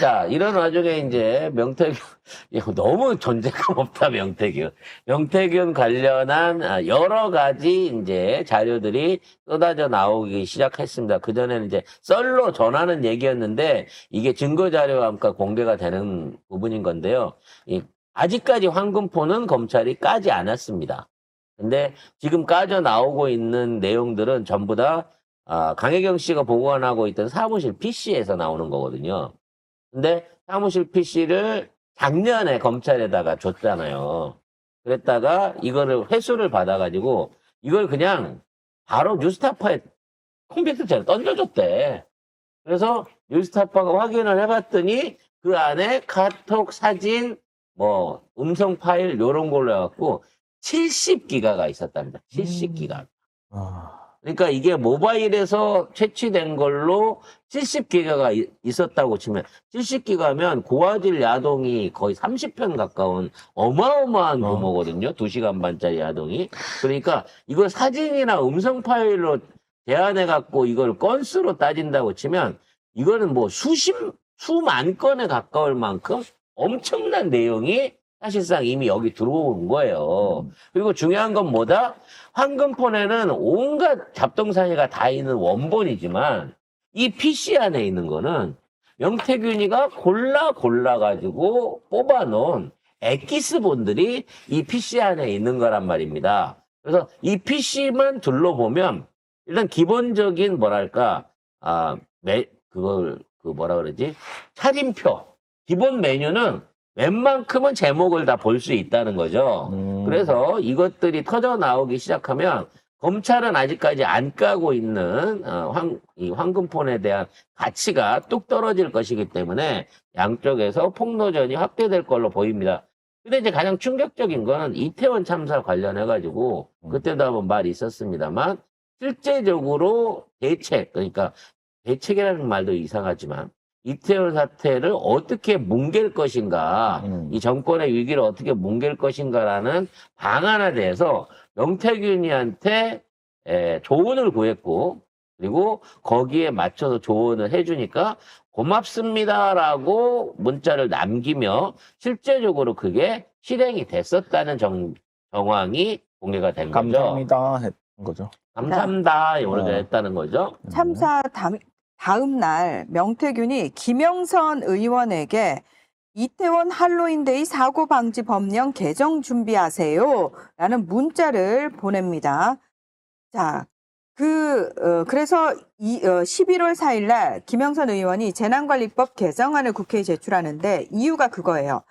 자, 이런 와중에 이제 명태균, 이거 너무 존재감 없다, 명태균. 명태균 관련한 여러 가지 이제 자료들이 쏟아져 나오기 시작했습니다. 그전에는 이제 썰로 전하는 얘기였는데 이게 증거자료와 함께 공개가 되는 부분인 건데요. 아직까지 황금포는 검찰이 까지 않았습니다. 근데 지금 까져 나오고 있는 내용들은 전부 다 강혜경 씨가 보관하고 있던 사무실 PC에서 나오는 거거든요. 근데 사무실 PC를 작년에 검찰에다가 줬잖아요. 그랬다가 이거를 회수를 받아가지고 이걸 그냥 바로 뉴스타파에 컴퓨터처럼 던져줬대. 그래서 뉴스타파가 확인을 해봤더니 그 안에 카톡, 사진, 뭐 음성 파일 요런 걸로 해갖고 70기가가 있었답니다. 70기가. 그러니까 이게 모바일에서 채취된 걸로 70기가가 있었다고 치면 70기가면 고화질 야동이 거의 30편 가까운 어마어마한 규모거든요. 2시간 반짜리 야동이. 그러니까 이걸 사진이나 음성 파일로 제한해갖고 이걸 건수로 따진다고 치면 이거는 뭐 수만 건에 가까울 만큼 엄청난 내용이 사실상 이미 여기 들어온 거예요. 그리고 중요한 건 뭐다? 황금폰에는 온갖 잡동사니가 다 있는 원본이지만 이 PC 안에 있는 거는 명태균이가 골라가지고 뽑아놓은 엑기스본들이 이 PC 안에 있는 거란 말입니다. 그래서 이 PC만 둘러보면 일단 기본적인 뭐랄까, 뭐라 그러지? 차림표. 기본 메뉴는 웬만큼은 제목을 다 볼 수 있다는 거죠. 그래서 이것들이 터져 나오기 시작하면 검찰은 아직까지 안 까고 있는 이 황금폰에 대한 가치가 뚝 떨어질 것이기 때문에 양쪽에서 폭로전이 확대될 걸로 보입니다. 근데 이제 가장 충격적인 거는 이태원 참사 관련해가지고 그때도 한번 말이 있었습니다만 실제적으로 그러니까 대책이라는 말도 이상하지만 이태원 사태를 어떻게 뭉갤 것인가, 이 정권의 위기를 어떻게 뭉갤 것인가라는 방안에 대해서 명태균이한테 조언을 구했고, 그리고 거기에 맞춰서 조언을 해주니까 고맙습니다라고 문자를 남기며 실제적으로 그게 실행이 됐었다는 정황이 공개가 된 거죠. 감사합니다 했던 거죠. 감사합니다 이렇게 했다는 거죠. 참사 다음 날 명태균이 김영선 의원에게 이태원 할로윈데이 사고 방지 법령 개정 준비하세요 라는 문자를 보냅니다. 자, 그래서 11월 4일 날 김영선 의원이 재난관리법 개정안을 국회에 제출하는데 이유가 그거예요.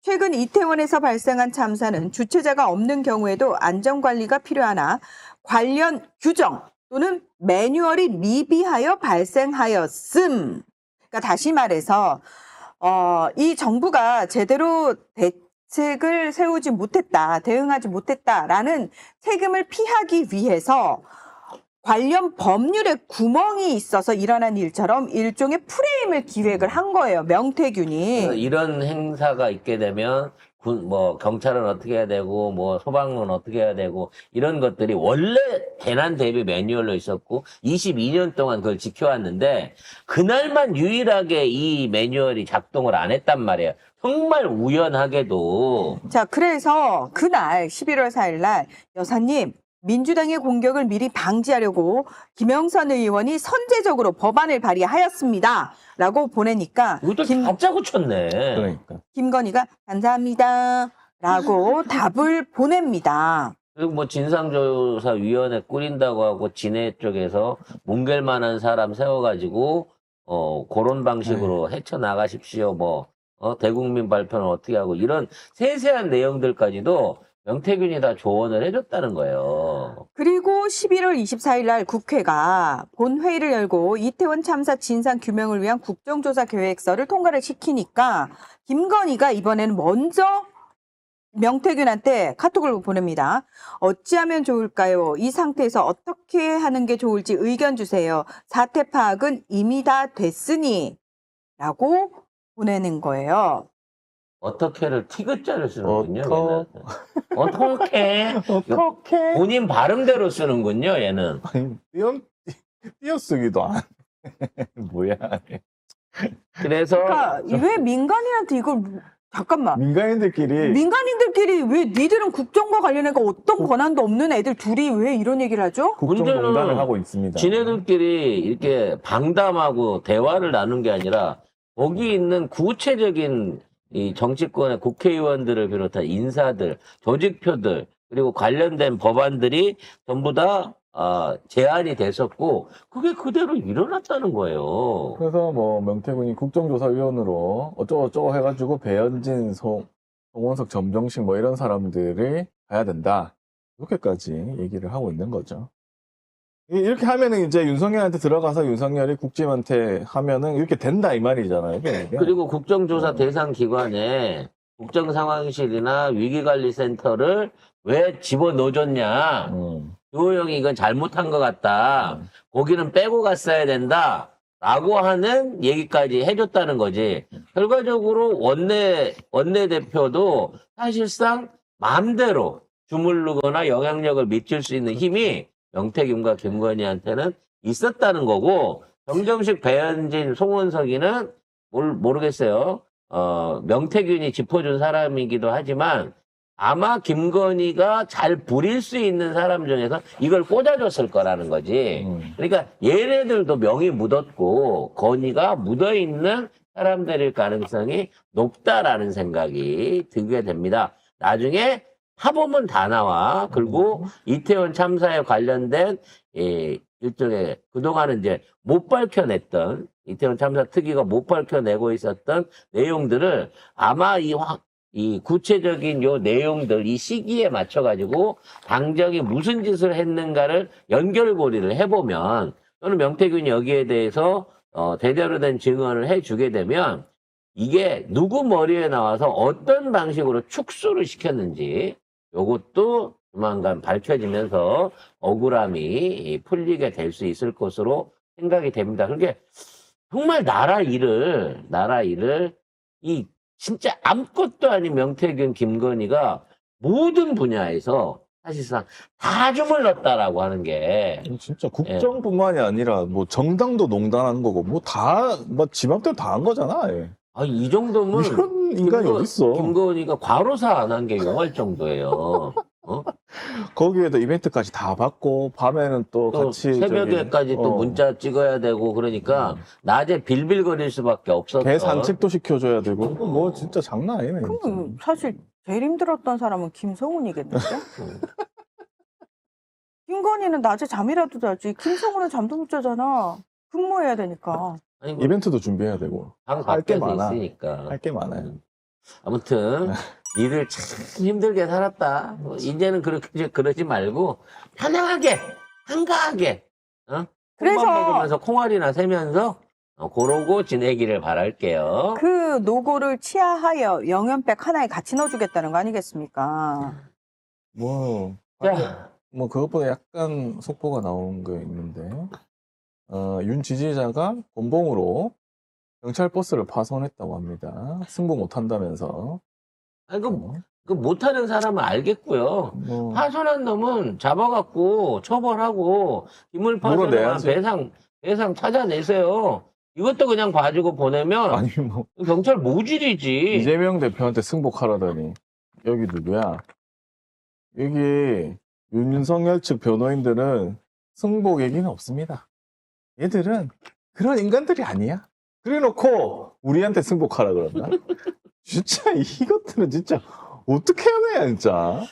최근 이태원에서 발생한 참사는 주체자가 없는 경우에도 안전관리가 필요하나 관련 규정 또는 매뉴얼이 미비하여 발생하였음. 그러니까 다시 말해서 이 정부가 제대로 대책을 세우지 못했다, 대응하지 못했다라는 책임을 피하기 위해서 관련 법률에 구멍이 있어서 일어난 일처럼 일종의 프레임을 기획을 한 거예요, 명태균이. 이런 행사가 있게 되면 경찰은 어떻게 해야 되고, 소방은 어떻게 해야 되고, 이런 것들이 원래 재난 대비 매뉴얼로 있었고, 22년 동안 그걸 지켜왔는데, 그날만 유일하게 이 매뉴얼이 작동을 안 했단 말이에요. 정말 우연하게도. 자, 그래서 그날 11월 4일 날 여사님, 민주당의 공격을 미리 방지하려고 김영선 의원이 선제적으로 법안을 발의하였습니다. 라고 보내니까 이것도 다 짜고 쳤네. 그러니까. 김건희가 감사합니다. 라고 답을 보냅니다. 그리고 진상조사위원회 꾸린다고 하고 진해 쪽에서 뭉갤 만한 사람 세워가지고 그런 방식으로 헤쳐나가십시오. 대국민 발표는 어떻게 하고 이런 세세한 내용들까지도 명태균이 다 조언을 해줬다는 거예요. 그리고 11월 24일 날 국회가 본회의를 열고 이태원 참사 진상 규명을 위한 국정조사 계획서를 통과를 시키니까 김건희가 이번에는 먼저 명태균한테 카톡을 보냅니다. 어찌하면 좋을까요? 이 상태에서 어떻게 하는 게 좋을지 의견 주세요. 사태 파악은 이미 다 됐으니 라고 보내는 거예요. 어떻게를 티글자를 쓰는군요. 얘는. 어떻게? 본인 발음대로 쓰는군요. 얘는. 아니, 띄어쓰기도 안 해. 뭐야. 그래서 그러니까 왜 민간인한테 이걸 잠깐만. 민간인들끼리 민간인들끼리 왜 니들은 국정과 관련해서 어떤 권한도 없는 애들 둘이 왜 이런 얘기를 하죠? 국정농단을 문제는 하고 있습니다. 지네들끼리 이렇게 방담하고 대화를 나눈 게 아니라 거기 있는 구체적인 이 정치권의 국회의원들을 비롯한 인사들, 조직표들 그리고 관련된 법안들이 전부 다 제안이 됐었고 그게 그대로 일어났다는 거예요. 그래서 뭐 명태균이 국정조사위원으로 어쩌고저쩌고 해가지고 배현진, 송원석, 점정식 뭐 이런 사람들이 가야 된다. 이렇게까지 얘기를 하고 있는 거죠. 이렇게 하면은 이제 윤석열한테 들어가서 윤석열이 국짐한테 하면은 이렇게 된다 이 말이잖아요. 그러니까. 그리고 국정조사 대상 기관에 국정상황실이나 위기관리센터를 왜 집어넣어줬냐. 유호영이 이건 잘못한 것 같다. 거기는 빼고 갔어야 된다. 라고 하는 얘기까지 해줬다는 거지. 결과적으로 원내대표도 사실상 마음대로 주물르거나 영향력을 미칠 수 있는 힘이 명태균과 김건희한테는 있었다는 거고, 정점식, 배현진, 송원석이는 모르겠어요. 명태균이 짚어준 사람이기도 하지만 아마 김건희가 잘 부릴 수 있는 사람 중에서 이걸 꽂아줬을 거라는 거지. 그러니까 얘네들도 명이 묻었고 건희가 묻어있는 사람들일 가능성이 높다라는 생각이 들게 됩니다. 나중에 파보면 다 나와. 그리고 이태원 참사에 관련된 일종의 그동안은 이제 못 밝혀냈던 이태원 참사 특위가 못 밝혀내고 있었던 내용들을 아마 이 구체적인 요 내용들, 이 시기에 맞춰가지고 당정이 무슨 짓을 했는가를 연결고리를 해보면 또는 명태균이 여기에 대해서 제대로 된 증언을 해주게 되면 이게 누구 머리에 나와서 어떤 방식으로 축소를 시켰는지 요것도 조만간 밝혀지면서 억울함이 풀리게 될 수 있을 것으로 생각이 됩니다. 그게 정말 나라 일을 이 진짜 아무것도 아닌 명태균, 김건희가 모든 분야에서 사실상 다 주물렀다라고 하는 게 진짜 국정뿐만이 아니라 뭐 정당도 농단한 거고 뭐 다 뭐 지맘대로 다 한 거잖아. 예. 이 정도면 이런 인간이 어딨어. 김건희가 과로사 안 한 게 용할 정도예요. 거기에도 이벤트까지 다 받고 밤에는 또 같이 새벽에까지 또 문자 찍어야 되고 그러니까 낮에 빌빌거릴 수밖에 없었던. 개 산책도 시켜줘야 되고 뭐 진짜 장난 아니네. 그럼 사실 제일 힘들었던 사람은 김성훈이겠는데? 김건희는 낮에 잠이라도 자지. 김성훈은 잠도 못 자잖아. 근무해야 되니까. 아니, 뭐 이벤트도 준비해야 되고 방 할 게 밖에서 많아. 있으니까. 할 게 많아요. 아무튼 니들 참 힘들게 살았다. 이제는 그러지 말고 편안하게 한가하게 그래서 콩밥 먹으면서 콩알이나 세면서 그러고 지내기를 바랄게요. 그 노고를 치하하여 영연백 하나에 같이 넣어주겠다는 거 아니겠습니까? 뭐 자, 뭐 그것보다 약간 속보가 나온 거 있는데 윤 지지자가 곤봉으로 경찰 버스를 파손했다고 합니다. 승부 못 한다면서. 아니, 그 못하는 사람은 알겠고요. 뭐 파손한 놈은 잡아갖고 처벌하고 기물 파손한 물어내야지. 배상 찾아내세요. 이것도 그냥 봐주고 보내면 아니 뭐 경찰 모질이지. 이재명 대표한테 승복하라더니 여기 누구야? 여기 윤석열 측 변호인들은 승복 얘기는 없습니다. 얘들은 그런 인간들이 아니야. 그래놓고 우리한테 승복하라 그런다. 진짜 이것들은 진짜 어떻게 해야 돼 진짜.